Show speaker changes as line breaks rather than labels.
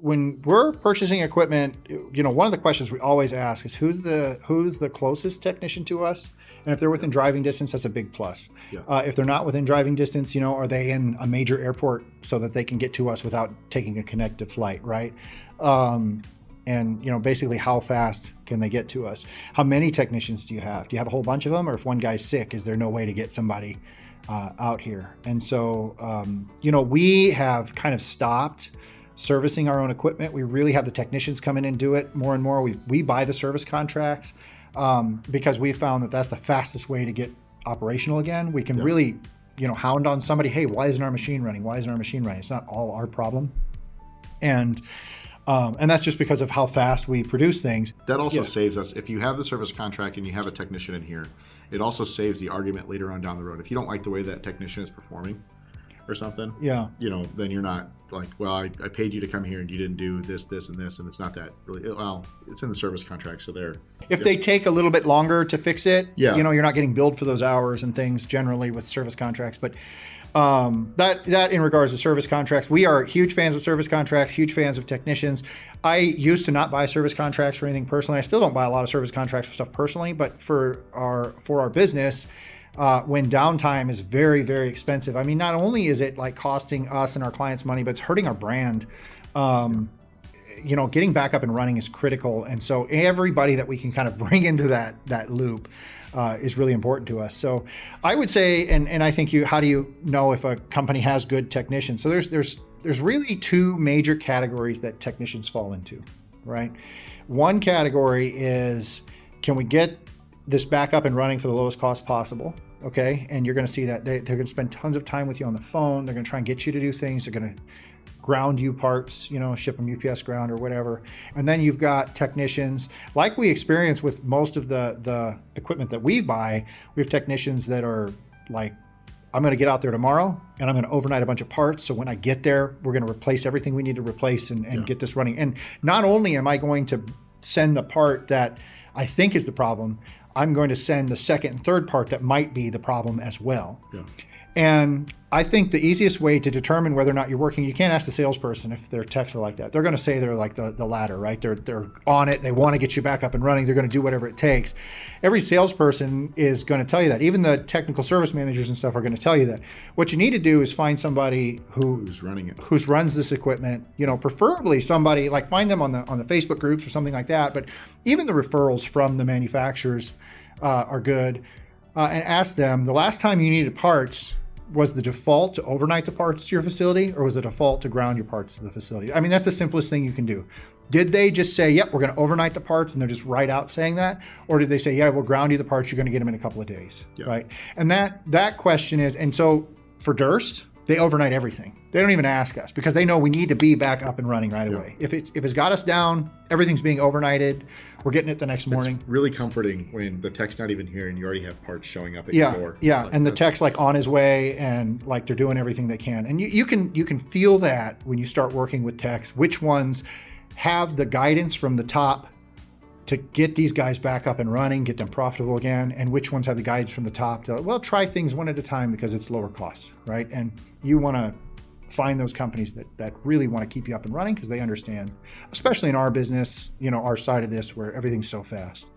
when we're purchasing equipment, one of the questions we always ask is who's the closest technician to us? And if they're within driving distance, that's a big plus.
Yeah.
If they're not within driving distance, are they in a major airport so that they can get to us without taking a connected flight, right? And basically how fast can they get to us? How many technicians do you have? Do you have a whole bunch of them? Or if one guy's sick, is there no way to get somebody out here? And so, we have kind of stopped servicing our own equipment. We really have the technicians come in and do it more and more. We buy the service contracts because we found that that's the fastest way to get operational again. We can really, hound on somebody, hey, why isn't our machine running? Why isn't our machine running? It's not all our problem. And that's just because of how fast we produce things.
That also saves us, if you have the service contract and you have a technician in here, it also saves the argument later on down the road. If you don't like the way that technician is performing or something, then you're not like, well, I paid you to come here and you didn't do this, this, and this, and it's not that really, well, it's in the service contract, so there.
If they take a little bit longer to fix it,
you're
not getting billed for those hours and things generally with service contracts, but that in regards to service contracts, we are huge fans of service contracts, huge fans of technicians. I used to not buy service contracts for anything personally. I still don't buy a lot of service contracts for stuff personally, but for our business, when downtime is very, very expensive. I mean, not only is it like costing us and our clients money, but it's hurting our brand. Getting back up and running is critical. And so everybody that we can kind of bring into that loop is really important to us. So I would say, and I think how do you know if a company has good technicians? So there's really two major categories that technicians fall into, right? One category is, can we get this back up and running for the lowest cost possible? Okay. And you're going to see that they're going to spend tons of time with you on the phone. They're going to try and get you to do things. They're going to ground you parts, ship them UPS ground or whatever. And then you've got technicians, like we experience with most of the equipment that we buy. We have technicians that are like, I'm going to get out there tomorrow and I'm going to overnight a bunch of parts. So when I get there, we're going to replace everything we need to replace and get this running. And not only am I going to send the part that I think is the problem, I'm going to send the second and third part that might be the problem as well.
Yeah.
And I think the easiest way to determine whether or not you're working, you can't ask the salesperson if their techs are like that. They're going to say they're like the latter, right? They're on it. They want to get you back up and running. They're going to do whatever it takes. Every salesperson is going to tell you that. Even the technical service managers and stuff are going to tell you that. What you need to do is find somebody who's running it, who runs this equipment. Preferably somebody like, find them on the Facebook groups or something like that. But even the referrals from the manufacturers are good. And ask them, the last time you needed parts, was the default to overnight the parts to your facility, or was the default to ground your parts to the facility? I mean, that's the simplest thing you can do. Did they just say, yep, we're going to overnight the parts, and they're just right out saying that? Or did they say, yeah, we'll ground you the parts, you're going to get them in a couple of days, right? And that question is, and so for Durst, they overnight everything. They don't even ask us because they know we need to be back up and running right away. If it's got us down, everything's being overnighted. We're getting it the next morning.
It's really comforting when the tech's not even here and you already have parts showing up at your door.
Yeah, and the tech's like on his way and like they're doing everything they can. And you can feel that when you start working with techs, which ones have the guidance from the top to get these guys back up and running, get them profitable again, and which ones have the guidance from the top to, well, try things one at a time because it's lower cost, right? And you want to find those companies that really want to keep you up and running because they understand, especially in our business, our side of this where everything's so fast.